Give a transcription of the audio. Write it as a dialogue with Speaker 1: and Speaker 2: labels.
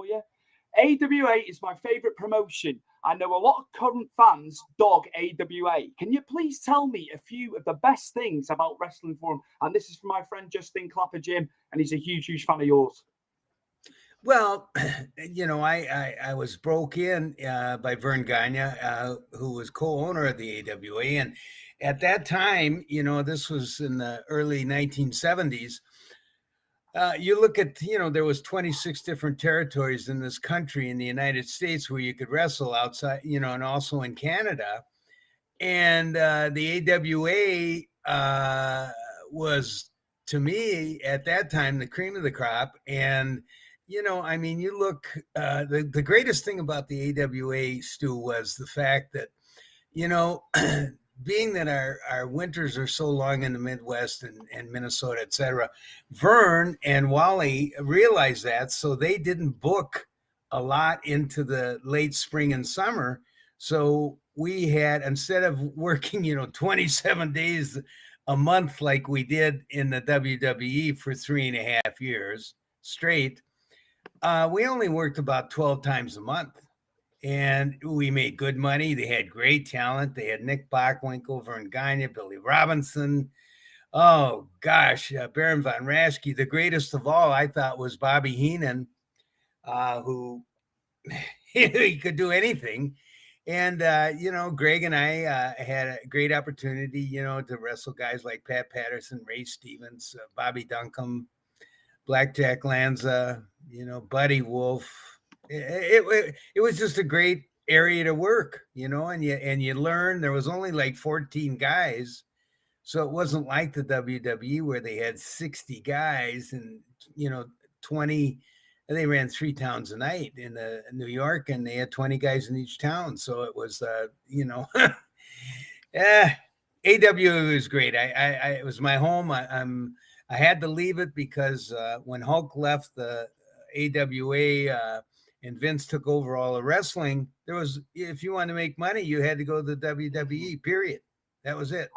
Speaker 1: for you. AWA is my favorite promotion. I know a lot of current fans dog AWA. Can you please tell me a few of the best things about Wrestling Forum? And this is from my friend Justin Clapper Jim, and he's a huge fan of yours.
Speaker 2: Well, I was broke in by Vern Gagne, who was co-owner of the AWA. And at that time, this was in the early 1970s. You look at, there was 26 different territories in this country in the United States where you could wrestle outside, and also in Canada. And the AWA was, to me, at that time, the cream of the crop. And you look, the greatest thing about the AWA, Stu, was the fact that, being that our winters are so long in the Midwest and Minnesota, et cetera, Vern and Wally realized that, so they didn't book a lot into the late spring and summer. So we had, instead of working, 27 days a month like we did in the WWE for 3.5 years straight, we only worked about 12 times a month, and we made good money. They had great talent. They had Nick Bockwinkel, Vern Gagne, Billy Robinson. Oh, gosh, Baron von Raschke. The greatest of all, I thought, was Bobby Heenan, who he could do anything. And, Greg and I had a great opportunity, to wrestle guys like Pat Patterson, Ray Stevens, Bobby Duncombe, Blackjack Lanza, Buddy Wolf. It was just a great area to work, and you learn. There was only like 14 guys, so it wasn't like the WWE where they had 60 guys and 20. They ran 3 towns a night in New York, and they had 20 guys in each town. So it was, AWA was great. It was my home. I had to leave it because when Hulk left the AWA and Vince took over all the wrestling, if you wanted to make money, you had to go to the WWE, period. That was it.